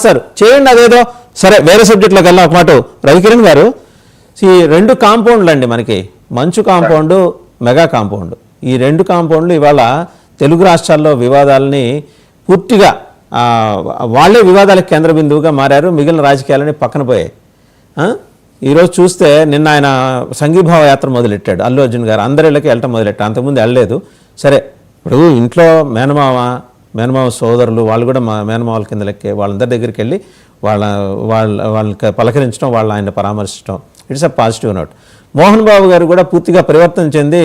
Sir చేయండి అదేదో సరే. వేరే సబ్జెక్ట్లోకి వెళ్ళాం ఒక మాట. రవికిరణ్ గారు, ఈ రెండు కాంపౌండ్లు అండి మనకి, మంచు కాంపౌండ్, మెగా కాంపౌండ్. ఈ రెండు కాంపౌండ్లు ఇవాళ తెలుగు రాష్ట్రాల్లో వివాదాలని పూర్తిగా వాళ్ళే వివాదాలకు కేంద్ర బిందువుగా మారారు. మిగిలిన రాజకీయాలని పక్కన పోయాయి. ఈరోజు చూస్తే నిన్న ఆయన సంఘీభావ యాత్ర మొదలెట్టాడు అల్లు అర్జున్ గారు. అందరిళ్ళకి వెళ్ళటం మొదలెట్టాడు, అంతకుముందు వెళ్ళలేదు. సరే, ఇప్పుడు ఇంట్లో మేనమామ సోదరులు వాళ్ళు కూడా మా మేనమామల కింద లెక్కే, వాళ్ళందరి దగ్గరికి వెళ్ళి వాళ్ళకి పలకరించడం, వాళ్ళు ఆయన పరామర్శించడం, it's a positive note. Mohan Babu garu కూడా పూర్తిగా పరివర్తన చెంది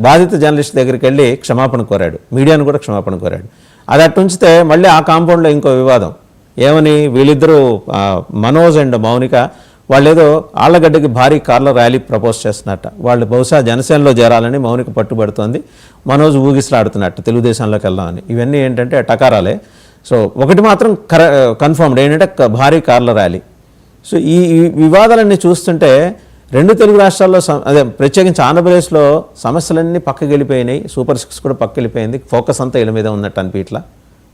బాధిత జర్నలిస్ట్ దగ్గరికి వెళ్ళి క్షమాపణ కోరాడు, మీడియాను కూడా క్షమాపణ కోరాడు. అది అట్టుంచితే మళ్ళీ ఆ కాంపౌండ్లో ఇంకో వివాదం ఏమని, వీళ్ళిద్దరూ మనోజ్ అండ్ మౌనిక వాళ్ళు ఏదో ఆళ్లగడ్డకి భారీ కార్ల ర్యాలీ ప్రపోజ్ చేస్తున్నట్ట. వాళ్ళు బహుశా జనసేనలో చేరాలని మౌనిక పట్టుబడుతోంది, మనోజ్ ఊగిసలాడుతున్నట్టు తెలుగుదేశంలోకి వెళ్దామని. ఇవన్నీ ఏంటంటే టకారాలే. సో ఒకటి మాత్రం కన్ఫర్మ్డ్ ఏంటంటే భారీ కార్ల ర్యాలీ. సో ఈ వివాదాలన్నీ చూస్తుంటే రెండు తెలుగు రాష్ట్రాల్లో అదే ప్రత్యేకించి ఆంధ్రప్రదేశ్లో సమస్యలన్నీ పక్కకి వెళ్ళిపోయినాయి. సూపర్ 6 కూడా పక్కకి వెళ్ళిపోయింది. ఫోకస్ అంతా వీళ్ళ మీద ఉన్నట్టు అనిపించట్లా.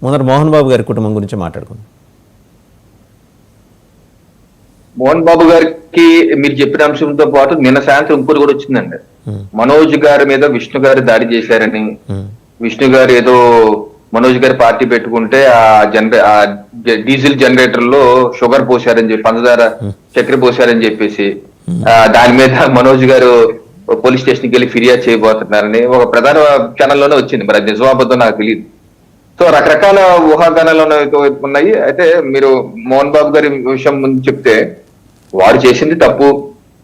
ముందర మోహన్ బాబు గారి కుటుంబం గురించి మాట్లాడుకుందాం. మోహన్ బాబు గారికి మీరు చెప్పిన అంశంతో పాటు నిన్న సాయంత్రం ఇంకోటి కూడా వచ్చిందండి. మనోజ్ గారి మీద విష్ణు గారు దాడి చేశారని, విష్ణు గారు ఏదో మనోజ్ గారి పార్టీ పెట్టుకుంటే ఆ డీజిల్ జనరేటర్ లో షుగర్ పోసారని చెప్పి, పంచదార చక్కెర పోసారని చెప్పేసి దాని మీద మనోజ్ గారు పోలీస్ స్టేషన్కి వెళ్ళి ఫిర్యాదు చేయబోతున్నారని ఒక ప్రధాన ఛానల్లోనే వచ్చింది. మరి అది నిజమాబద్ధం నాకు తెలియదు. సో రకరకాల ఊహాగానాలు ఉన్నాయి. అయితే మీరు మోహన్ బాబు గారి విషయం ముందు చెప్తే, వారు చేసింది తప్పు,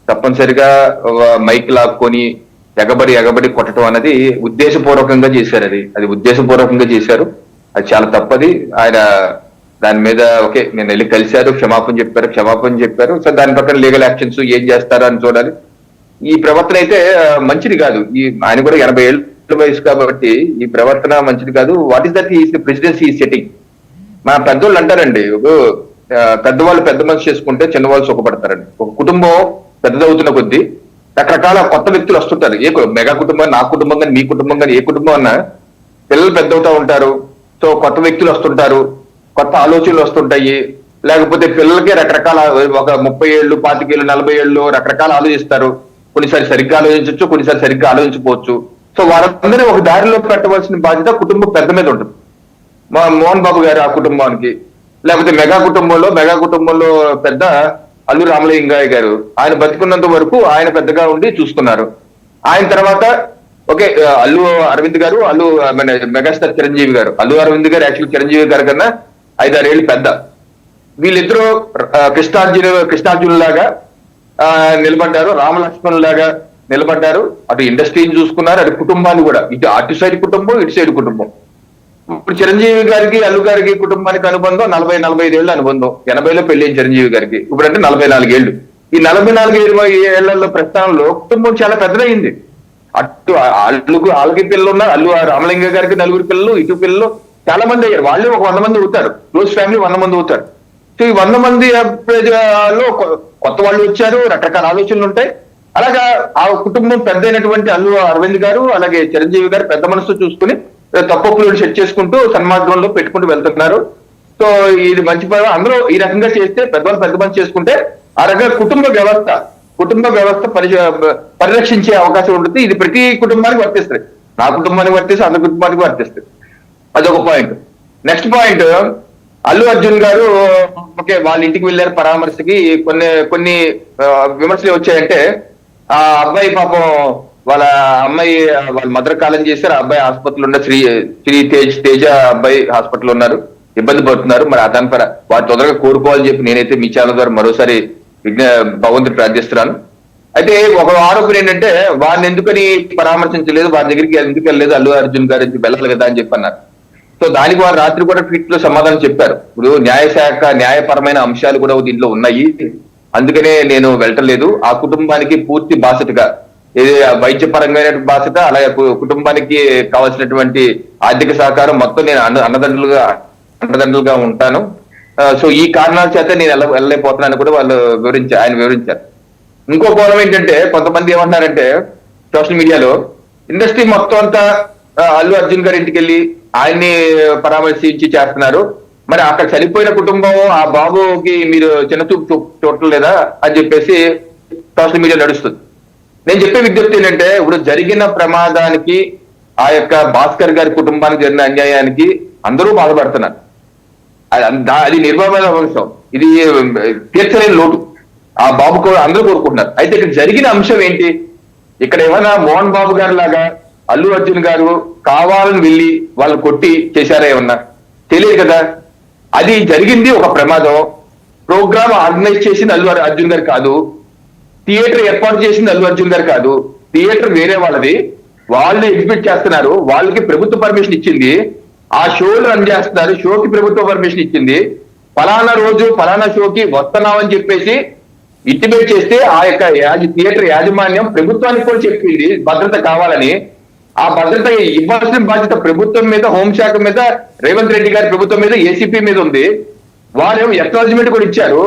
తప్పనిసరిగా మైక్ లాక్కొని ఎగబడి కొట్టడం అనేది ఉద్దేశపూర్వకంగా చేశారు. అది ఉద్దేశపూర్వకంగా చేశారు. అది చాలా తప్పది. ఆయన దాని మీద ఓకే, నేను వెళ్ళి కలిశారు, క్షమాపణ చెప్పారు. సో దాని ప్రకారం లీగల్ యాక్షన్స్ ఏం చేస్తారో అని చూడాలి. ఈ ప్రవర్తన అయితే మంచిది కాదు. ఆయన కూడా 80 ఏళ్ళ వయసు కాబట్టి ఈ ప్రవర్తన మంచిది కాదు. What is that is the presidency setting. మా పెద్దోళ్ళు అంటారండి, పెద్దవాళ్ళు పెద్ద మనసు చేసుకుంటే చిన్నవాళ్ళు సుఖపడతారండి. ఒక కుటుంబం పెద్దదవుతున్న కొద్దీ రకరకాల కొత్త వ్యక్తులు వస్తుంటారు. మెగా కుటుంబం, నా కుటుంబం కానీ, మీ కుటుంబం కానీ, ఏ కుటుంబం అన్నా పిల్లలు పెద్దవుతా ఉంటారు. సో కొత్త వ్యక్తులు వస్తుంటారు, కొత్త ఆలోచనలు వస్తుంటాయి. లేకపోతే పిల్లలకి రకరకాల ఒక 30 ఏళ్ళు, 25 ఏళ్ళు, 40 ఏళ్ళు రకరకాల ఆలోచిస్తారు. కొన్నిసారి సరిగ్గా ఆలోచించవచ్చు, కొన్నిసారి సరిగ్గా ఆలోచించకపోవచ్చు. సో వారందరినీ ఒక దారిలో పెట్టవలసిన బాధ్యత కుటుంబం పెద్ద మీద ఉంటుంది. మోహన్ బాబు గారు ఆ కుటుంబానికి, లేకపోతే మెగా కుటుంబంలో పెద్ద అల్లు రామలింగయ్య గారు, ఆయన బతికున్నంత వరకు ఆయన పెద్దగా ఉండి చూసుకున్నారు. ఆయన తర్వాత ఓకే, అల్లు అరవింద్ గారు, మెగాస్టార్ చిరంజీవి గారు. అల్లు అరవింద్ గారు యాక్చువల్ చిరంజీవి గారి కన్నా 5-6 ఏళ్ళు పెద్ద. వీళ్ళిద్దరూ కృష్ణార్జున్ లాగా నిలబడ్డారు, రామలక్ష్మణ్ లాగా నిలబడ్డారు. అటు ఇండస్ట్రీని చూసుకున్నారు, అటు కుటుంబాన్ని కూడా, ఇటు అటు సైడ్ కుటుంబం, ఇటు సైడ్ కుటుంబం. ఇప్పుడు చిరంజీవి గారికి, అల్లు గారికి కుటుంబానికి అనుబంధం 40-45 ఏళ్ళ అనుబంధం. 80లో పెళ్ళైన చిరంజీవి గారికి, ఇప్పుడంటే 44 ఏళ్ళు. ఈ 44 ఏళ్లలో ప్రస్థానంలో కుటుంబం చాలా పెద్దదైంది. అటు వాళ్ళకి పిల్లలు ఉన్నారు, అల్లు రామలింగ గారికి 4 పిల్లలు, ఇటు పిల్లలు చాలా మంది అయ్యారు. వాళ్ళే ఒక 100 మంది అవుతారు. క్లోజ్ ఫ్యామిలీ 100 మంది అవుతారు. సో ఈ 100 మంది లో కొత్త వాళ్ళు వచ్చారు, రకరకాల ఆలోచనలు ఉంటాయి. అలాగా ఆ కుటుంబం పెద్ద అయినటువంటి అల్లు అరవింద్ గారు, అలాగే చిరంజీవి గారు పెద్ద మనసు చూసుకుని తప్పులు సెట్ చేసుకుంటూ సన్మార్గంలో పెట్టుకుంటూ వెళ్తున్నారు. సో ఇది మంచి పని. అందరూ ఈ రకంగా చేస్తే, పెద్దవాళ్ళు పెద్ద మంది చేసుకుంటే ఆ రకంగా కుటుంబ వ్యవస్థ పరిరక్షించే అవకాశం ఉంటుంది. ఇది ప్రతి కుటుంబానికి వర్తిస్తుంది. నా కుటుంబానికి వర్తిస్తుంది, అందరి కుటుంబానికి వర్తిస్తుంది. అదొక point. Next point, Allu Arjun గారు ఓకే వాళ్ళ ఇంటికి వెళ్ళారు పరామర్శకి. కొన్ని విమర్శలు వచ్చాయంటే, ఆ అబ్బాయి పాపం వాళ్ళ మదర్ కాలం చేశారు. ఆ అబ్బాయి హాస్పిటల్ ఉన్న శ్రీ తేజ అబ్బాయి హాస్పిటల్ ఉన్నారు, ఇబ్బంది పడుతున్నారు. మరి దాని పర వారు తొందరగా కోరుకోవాలని చెప్పి నేనైతే మీ ఛానల్ ద్వారా మరోసారి భగవంతుడు ప్రార్థిస్తున్నాను. అయితే ఒక ఆరోపణ ఏంటంటే, వారిని ఎందుకని పరామర్శించలేదు, వారి దగ్గరికి ఎందుకు వెళ్ళలేదు, అల్లు అర్జున్ గారి వెళ్ళాలి కదా అని చెప్పి అన్నారు. సో దానికి వారు రాత్రి కూడా ట్వీట్ లో సమాధానం చెప్పారు. ఇప్పుడు న్యాయశాఖ న్యాయపరమైన అంశాలు కూడా దీంట్లో ఉన్నాయి, అందుకనే నేను వెళ్ళటలేదు. ఆ కుటుంబానికి పూర్తి బాధ్యతగా, వైద్యపరంగా బాధ్యత, అలాగే కుటుంబానికి కావాల్సినటువంటి ఆర్థిక సహకారం మొత్తం నేను అండదండలుగా ఉంటాను. సో ఈ కారణాల చేత నేను వెళ్ళలేకపోతున్నాను కూడా ఆయన వివరించారు. ఇంకో కోణం ఏంటంటే, కొంతమంది ఏమంటున్నారంటే సోషల్ మీడియాలో, ఇండస్ట్రీ మొత్తం అంతా అల్లు అర్జున్ గారి ఇంటికి వెళ్ళి ఆయన్ని పరామర్శించి చేస్తున్నారు, మరి అక్కడ చనిపోయిన కుటుంబం ఆ బాబుకి మీరు చిన్న చూపు చూడలేదా అని చెప్పేసి సోషల్ మీడియా నడుస్తుంది. నేను చెప్పే విజ్ఞప్తి ఏంటంటే, ఇప్పుడు జరిగిన ప్రమాదానికి ఆ యొక్క భాస్కర్ గారి కుటుంబానికి జరిగిన అన్యాయానికి అందరూ బాధపడుతున్నారు. అది నిర్మమైన అంశం, ఇది తీర్చలేని లోటు ఆ బాబు కూడా అందరూ కోరుకుంటున్నారు. అయితే ఇక్కడ జరిగిన అంశం ఏంటి? ఇక్కడ ఏమైనా మోహన్ బాబు గారు లాగా అల్లు అర్జున్ గారు కావాలని వెళ్ళి వాళ్ళు కొట్టి చేశారా ఏమన్నా? తెలియదు కదా. అది జరిగింది ఒక ప్రమాదం. ప్రోగ్రామ్ ఆర్గనైజ్ చేసింది అల్లు అర్జున్ గారు కాదు, థియేటర్ ఏర్పాటు చేసింది అల్లు అర్జున్ గారు కాదు, థియేటర్ వేరే వాళ్ళది, వాళ్ళు ఎగ్జిబిట్ చేస్తున్నారు, వాళ్ళకి ప్రభుత్వ పర్మిషన్ ఇచ్చింది, ఆ షోలు రన్ చేస్తున్నారు, షోకి ప్రభుత్వ పర్మిషన్ ఇచ్చింది, ఫలానా రోజు ఫలానా షోకి వస్తున్నామని చెప్పేసి ఇంటిమేట్ చేస్తే ఆ యొక్క థియేటర్ యాజమాన్యం ప్రభుత్వానికి కూడా చెప్పింది భద్రత కావాలని. ఆ భద్రత ఇవ్వాల్సిన బాధ్యత ప్రభుత్వం మీద, హోంశాఖ మీద, రేవంత్ రెడ్డి గారి ప్రభుత్వం మీద, ఏసీపీ మీద ఉంది. వాళ్ళు ఎక్నాలజ్మెంట్ కూడా ఇచ్చారు.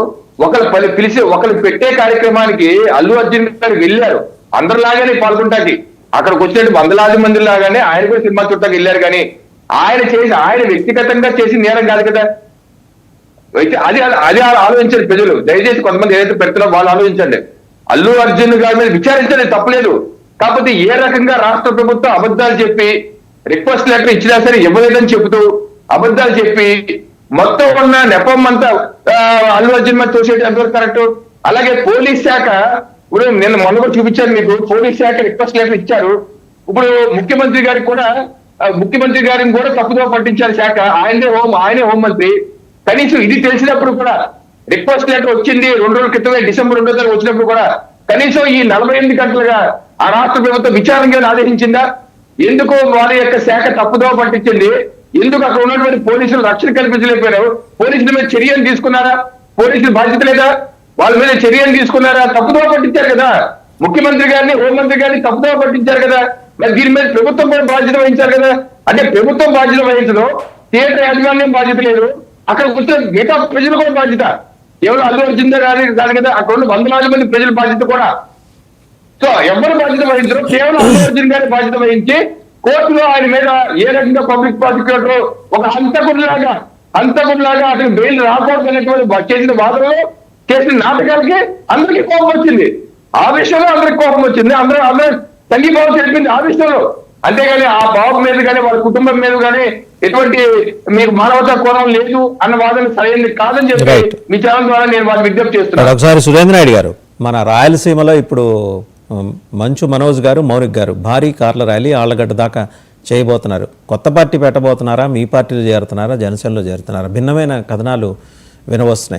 ఒకరు పెట్టే కార్యక్రమానికి అల్లు అర్జున్ గారు వెళ్ళారు, అందరిలాగానే పాల్గొంటాకి. అక్కడికి వచ్చినట్టు వందలాది మంది లాగానే ఆయన కూడా సినిమా చూడటానికి వెళ్ళారు. కానీ ఆయన వ్యక్తిగతంగా చేసి నేరం కాదు కదా. అయితే అది ఆలోచించండి ప్రజలు, దయచేసి కొంతమంది ఏదైతే పెడుతున్నారో వాళ్ళు ఆలోచించండి. అల్లు అర్జున్ గారి మీద విచారించండి, తప్పలేదు. కాకపోతే ఏ రకంగా రాష్ట్ర ప్రభుత్వం అబద్ధాలు చెప్పి రిక్వెస్ట్ లెటర్ ఇచ్చినా సరే ఇవ్వలేదని చెబుతూ అబద్ధాలు చెప్పి మొత్తం ఉన్న నెపం అంతా అల్లు అర్జున్ మీద తోసేది ఎంతవరకు కరెక్ట్? అలాగే పోలీస్ శాఖ, ఇప్పుడు నేను మొన్న కూడా చూపించాను మీకు, పోలీస్ శాఖ రిక్వెస్ట్ లెటర్ ఇచ్చారు. ఇప్పుడు ముఖ్యమంత్రి గారిని కూడా తప్పుదో పట్టించారు శాఖ. ఆయనే హోంమంత్రి. కనీసం ఇది తెలిసినప్పుడు కూడా రిక్వెస్ట్ లెటర్ వచ్చింది 2 రోజుల క్రితమే, డిసెంబర్ 2వ తారీఖు వచ్చినప్పుడు కూడా కనీసం ఈ 48 గంటలుగా ఆ రాష్ట్ర ప్రభుత్వం విచారణ ఆదేశించిందా? ఎందుకు వారి యొక్క శాఖ తప్పుదో పట్టించింది? ఎందుకు అక్కడ ఉన్నటువంటి పోలీసులు రక్షణ కల్పించలేకపోయారు? పోలీసుల మీద చర్యలు తీసుకున్నారా? పోలీసులు బాధ్యత లేదా? వాళ్ళ మీద చర్యలు తీసుకున్నారా? తప్పుదో పట్టించారు కదా. ముఖ్యమంత్రి గారిని, హోంమంత్రి గారిని తప్పుదో పట్టించారు కదా. మరి దీని మీద ప్రభుత్వం కూడా బాధ్యత వహించారు కదా. అంటే ప్రభుత్వం బాధ్యత వహించదు, థియేటర్ యాజమాన్యం బాధ్యత లేదు, అక్కడ కూర్చొని మిగతా ప్రజలు కూడా బాధ్యత. కేవలం అల్లు అర్జున్ గారి కాదు కదా, అక్కడ ఉన్న వందలాది మంది ప్రజల బాధ్యత కూడా. సో ఎవరు బాధ్యత వహించరు, కేవలం అల్లు అర్జున్ గారి బాధ్యత వహించి కోర్టులో ఆయన మీద ఏ రకంగా పబ్లిక్ ప్రాసిక్యూటర్ ఒక హంతకుడిలాగా అతను బెయిల్ రాకూడదు అనేటువంటి చేసిన వాదనలో, చేసిన నాటకాలకి అందరికీ కోపం వచ్చింది. ఆ విషయంలో అందరికి కోపం వచ్చింది, అందరూ సంఘీభావం తెలిపింది ఆ విషయంలో. అంతేగాని ఆ బాబు మీద కానీ వాళ్ళ కుటుంబం మీద కానీ ఎటువంటి మీకు మానవతా కోణం లేదు అన్న వాదన సరైనది కాదని చెప్పి మీ ఛానల్ ద్వారా నేను వాళ్ళు విజ్ఞప్తి చేస్తున్నాను. ఒకసారి సురేంద్ర నాయుడు గారు, మన రాయలసీమలో ఇప్పుడు మంచు మనోజ్ గారు, మౌనిక్ గారు భారీ కార్ల ర్యాలీ ఆళ్లగడ్డ దాకా చేయబోతున్నారు. కొత్త పార్టీ పెట్టబోతున్నారా, మీ పార్టీలో చేరుతున్నారా, జనసేనలో చేరుతున్నారా? భిన్నమైన కథనాలు వినవస్తున్నాయి.